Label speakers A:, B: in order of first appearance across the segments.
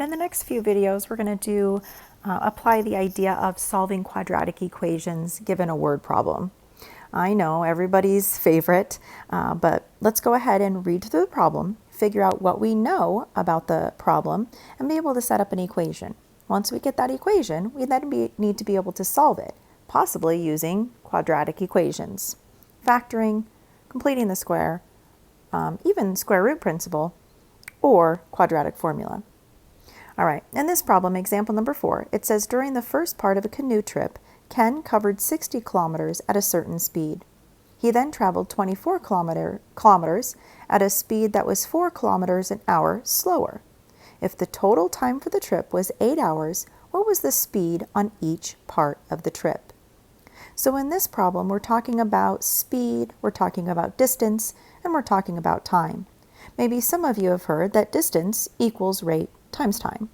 A: right, in the next few videos, we're going to apply the idea of solving quadratic equations given a word problem. I know, everybody's favorite, but let's go ahead and read through the problem, figure out what we know about the problem, and be able to set up an equation. Once we get that equation, we then need to be able to solve it, possibly using quadratic equations, factoring, completing the square, even square root principle, or quadratic formula. All right, in this problem, example number 4, it says during the first part of a canoe trip, Ken covered 60 kilometers at a certain speed. He then traveled 24 kilometers at a speed that was 4 kilometers an hour slower. If the total time for the trip was 8 hours, what was the speed on each part of the trip? So in this problem, we're talking about speed, we're talking about distance, and we're talking about time. Maybe some of you have heard that distance equals rate times time.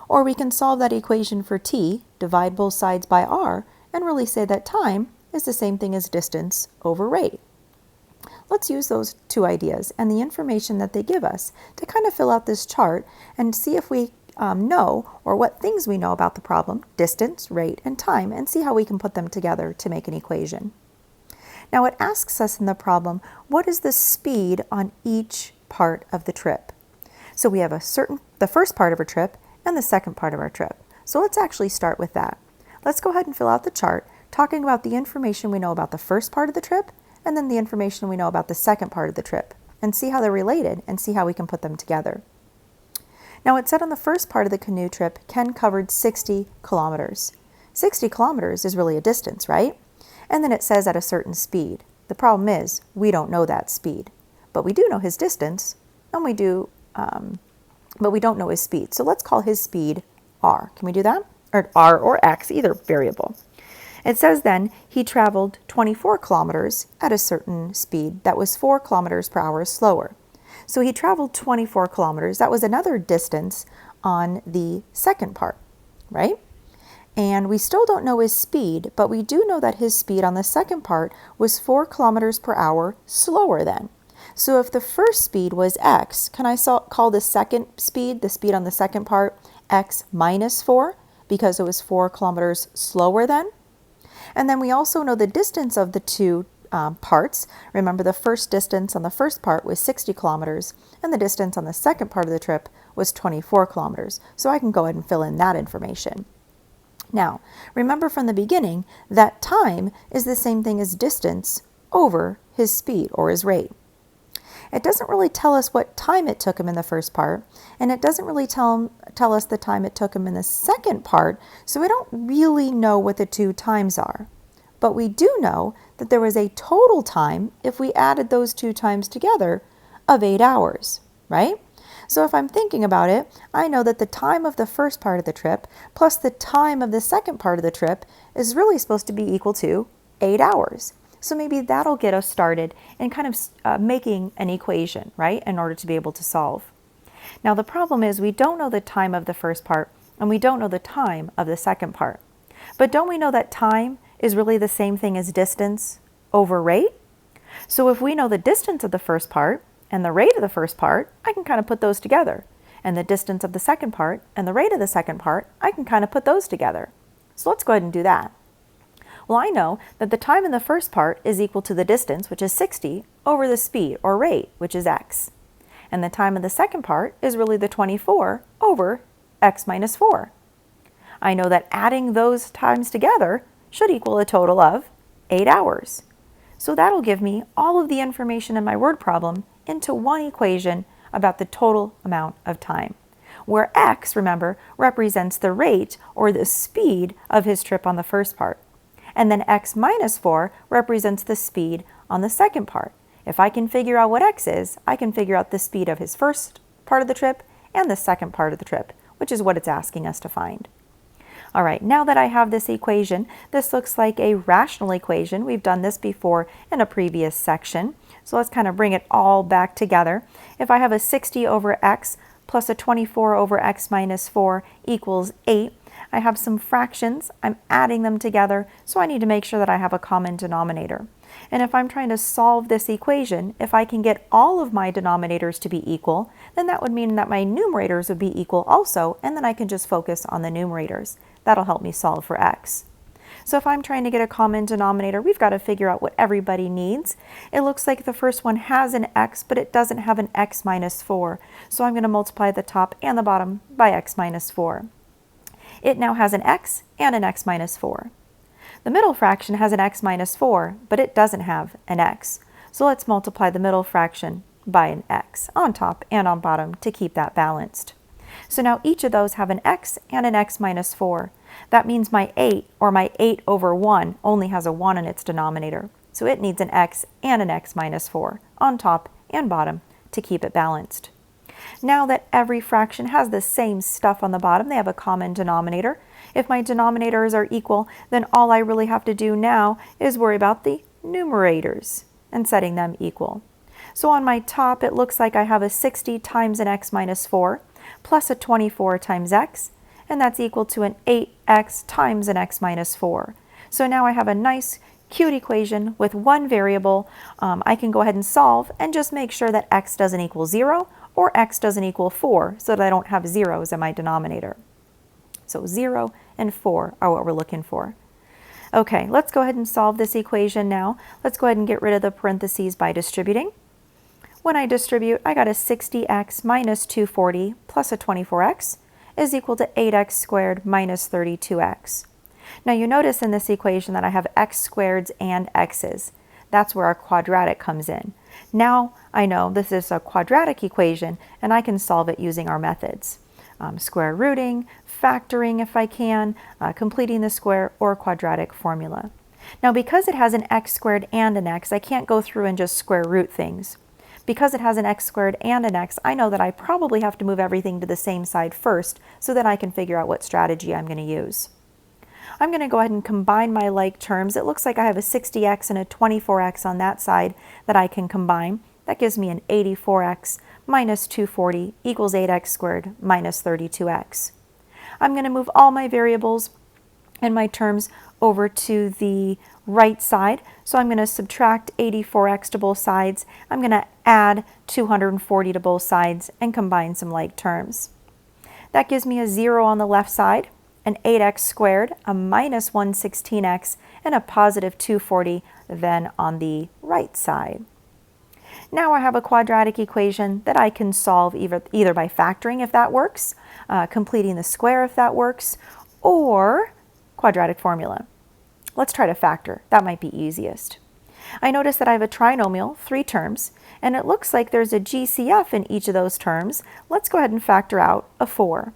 A: Or we can solve that equation for t, divide both sides by r, and really say that time is the same thing as distance over rate. Let's use those two ideas and the information that they give us to kind of fill out this chart and see if we know, or what things we know about the problem, distance, rate, and time, and see how we can put them together to make an equation. Now it asks us in the problem, what is the speed on each part of the trip? So we have the first part of our trip and the second part of our trip. So let's actually start with that. Let's go ahead and fill out the chart, talking about the information we know about the first part of the trip and then the information we know about the second part of the trip, and see how they're related and see how we can put them together. Now it said on the first part of the canoe trip, Ken covered 60 kilometers. 60 kilometers is really a distance, right? And then it says at a certain speed. The problem is we don't know that speed, but we do know his distance, and but we don't know his speed. So let's call his speed r. Can we do that? Or r or x, either variable. It says then he traveled 24 kilometers at a certain speed that was 4 kilometers per hour slower. So he traveled 24 kilometers. That was another distance on the second part, right? And we still don't know his speed, but we do know that his speed on the second part was 4 kilometers per hour slower than. So if the first speed was x, can I call the second speed, the speed on the second part, x minus 4, because it was 4 kilometers slower than? And then we also know the distance of the two parts. Remember, the first distance on the first part was 60 kilometers, and the distance on the second part of the trip was 24 kilometers. So I can go ahead and fill in that information. Now, remember from the beginning that time is the same thing as distance over his speed or his rate. It doesn't really tell us what time it took him in the first part, and it doesn't really tell us the time it took him in the second part, so we don't really know what the two times are. But we do know that there was a total time, if we added those two times together, of 8 hours, right? So if I'm thinking about it, I know that the time of the first part of the trip plus the time of the second part of the trip is really supposed to be equal to 8 hours. So maybe that'll get us started in kind of making an equation, right, in order to be able to solve. Now the problem is we don't know the time of the first part and we don't know the time of the second part. But don't we know that time is really the same thing as distance over rate? So if we know the distance of the first part and the rate of the first part, I can kind of put those together. And the distance of the second part and the rate of the second part, I can kind of put those together. So let's go ahead and do that. Well, I know that the time in the first part is equal to the distance, which is 60, over the speed, or rate, which is x. And the time of the second part is really the 24 over x minus 4. I know that adding those times together should equal a total of 8 hours. So that'll give me all of the information in my word problem into one equation about the total amount of time, where x, remember, represents the rate or the speed of his trip on the first part. And then x minus 4 represents the speed on the second part. If I can figure out what x is, I can figure out the speed of his first part of the trip and the second part of the trip, which is what it's asking us to find. All right, now that I have this equation, this looks like a rational equation. We've done this before in a previous section. So let's kind of bring it all back together. If I have a 60 over x plus a 24 over x minus 4 equals 8, I have some fractions, I'm adding them together, so I need to make sure that I have a common denominator. And if I'm trying to solve this equation, if I can get all of my denominators to be equal, then that would mean that my numerators would be equal also, and then I can just focus on the numerators. That'll help me solve for x. So if I'm trying to get a common denominator, we've got to figure out what everybody needs. It looks like the first one has an x, but it doesn't have an x minus 4. So I'm going to multiply the top and the bottom by x minus 4. It now has an x and an x minus 4. The middle fraction has an x minus 4, but it doesn't have an x. So let's multiply the middle fraction by an x on top and on bottom to keep that balanced. So now each of those have an x and an x minus 4. That means my 8, or my 8 over 1, only has a 1 in its denominator. So it needs an x and an x minus 4 on top and bottom to keep it balanced. Now that every fraction has the same stuff on the bottom, they have a common denominator. If my denominators are equal, then all I really have to do now is worry about the numerators and setting them equal. So on my top, it looks like I have a 60 times an x minus 4 plus a 24 times x, and that's equal to an 8x times an x minus 4. So now I have a nice, cute equation with one variable. I can go ahead and solve and just make sure that x doesn't equal 0 or x doesn't equal 4 so that I don't have zeros in my denominator. So 0 and 4 are what we're looking for. Okay, let's go ahead and solve this equation now. Let's go ahead and get rid of the parentheses by distributing. When I distribute, I got a 60x minus 240 plus a 24x is equal to 8x squared minus 32x. Now you notice in this equation that I have x squareds and x's. That's where our quadratic comes in. Now I know this is a quadratic equation and I can solve it using our methods. Square rooting, factoring if I can, completing the square, or quadratic formula. Now because it has an x squared and an x, I can't go through and just square root things. Because it has an x squared and an x, I know that I probably have to move everything to the same side first so that I can figure out what strategy I'm going to use. I'm going to go ahead and combine my like terms. It looks like I have a 60x and a 24x on that side that I can combine. That gives me an 84x minus 240 equals 8x squared minus 32x. I'm going to move all my variables and my terms over to the right side. So I'm going to subtract 84x to both sides. I'm going to add 240 to both sides and combine some like terms. That gives me a 0 on the left side, an 8x squared, a minus 116x, and a positive 240 then on the right side. Now I have a quadratic equation that I can solve either by factoring if that works, completing the square if that works, or quadratic formula. Let's try to factor. That might be easiest. I notice that I have a trinomial, 3 terms, and it looks like there's a GCF in each of those terms. Let's go ahead and factor out a 4.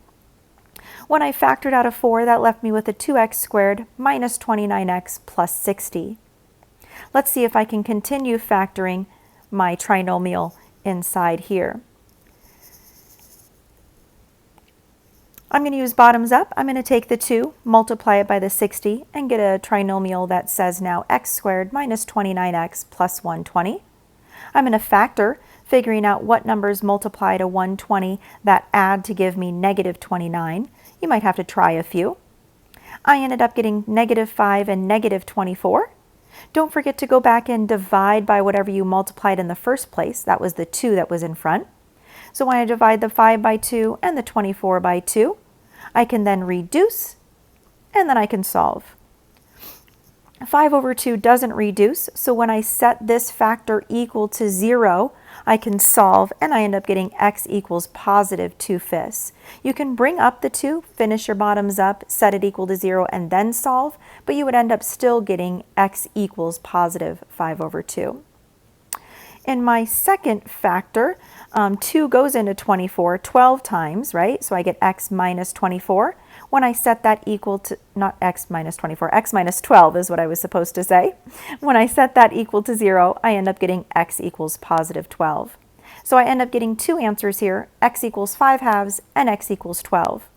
A: When I factored out a 4, that left me with a 2x squared minus 29x plus 60. Let's see if I can continue factoring my trinomial inside here. I'm going to use bottoms up. I'm going to take the 2, multiply it by the 60, and get a trinomial that says now x squared minus 29x plus 120. I'm going to factor, figuring out what numbers multiply to 120 that add to give me negative 29. You might have to try a few. I ended up getting negative 5 and negative 24. Don't forget to go back and divide by whatever you multiplied in the first place. That was the 2 that was in front. So when I divide the 5 by 2 and the 24 by 2, I can then reduce, and then I can solve. 5 over 2 doesn't reduce, so when I set this factor equal to 0, I can solve, and I end up getting x equals positive 2/5. You can bring up the 2, finish your bottoms up, set it equal to 0, and then solve, but you would end up still getting x equals positive 5 over 2. In my second factor, 2 goes into 24 12 times, right? So I get x minus 24. When I set that equal to, not x minus 24, x minus 12 is what I was supposed to say. When I set that equal to 0, I end up getting x equals positive 12. So I end up getting 2 answers here, x equals 5/2 and x equals 12.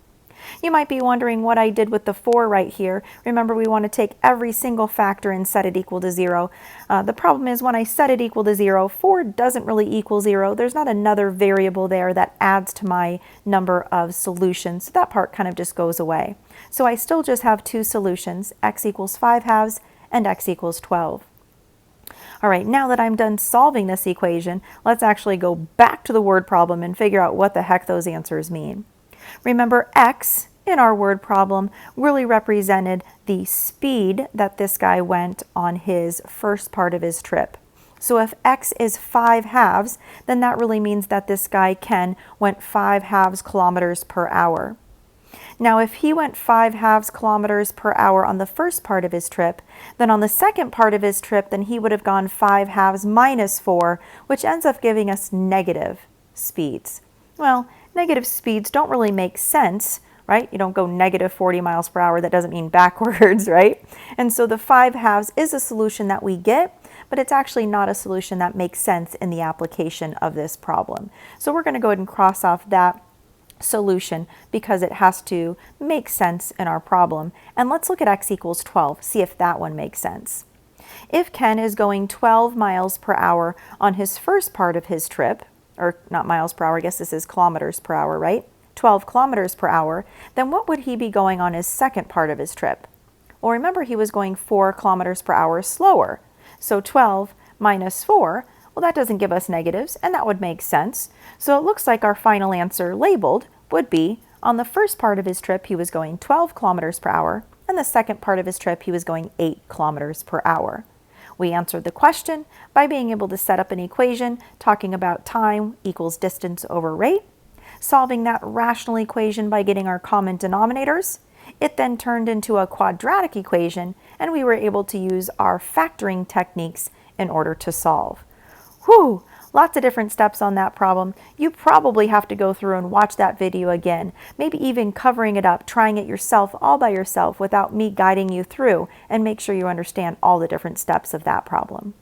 A: You might be wondering what I did with the 4 right here. Remember, we want to take every single factor and set it equal to 0. The problem is when I set it equal to 0, 4 doesn't really equal 0. There's not another variable there that adds to my number of solutions. So that part kind of just goes away. So I still just have 2 solutions, x equals 5/2 and x equals 12. All right, now that I'm done solving this equation, let's actually go back to the word problem and figure out what the heck those answers mean. Remember, x in our word problem really represented the speed that this guy went on his first part of his trip. So if x is 5 halves, then that really means that this guy Ken went 5 halves kilometers per hour. Now if he went 5 halves kilometers per hour on the first part of his trip, then on the second part of his trip, then he would have gone 5 halves minus 4, which ends up giving us negative speeds. Well, negative speeds don't really make sense, right? You don't go negative 40 miles per hour. That doesn't mean backwards, right? And so the 5 halves is a solution that we get, but it's actually not a solution that makes sense in the application of this problem. So we're going to go ahead and cross off that solution because it has to make sense in our problem. And let's look at x equals 12, see if that one makes sense. If Ken is going 12 miles per hour on his first part of his trip, or not miles per hour, I guess this is kilometers per hour, right? 12 kilometers per hour, then what would he be going on his second part of his trip? Well, remember he was going 4 kilometers per hour slower. So 12 minus 4, well, that doesn't give us negatives, and that would make sense. So it looks like our final answer labeled would be on the first part of his trip, he was going 12 kilometers per hour, and the second part of his trip, he was going 8 kilometers per hour. We answered the question by being able to set up an equation talking about time equals distance over rate, solving that rational equation by getting our common denominators. It then turned into a quadratic equation, and we were able to use our factoring techniques in order to solve. Whew! Lots of different steps on that problem. You probably have to go through and watch that video again, maybe even covering it up, trying it yourself all by yourself without me guiding you through, and make sure you understand all the different steps of that problem.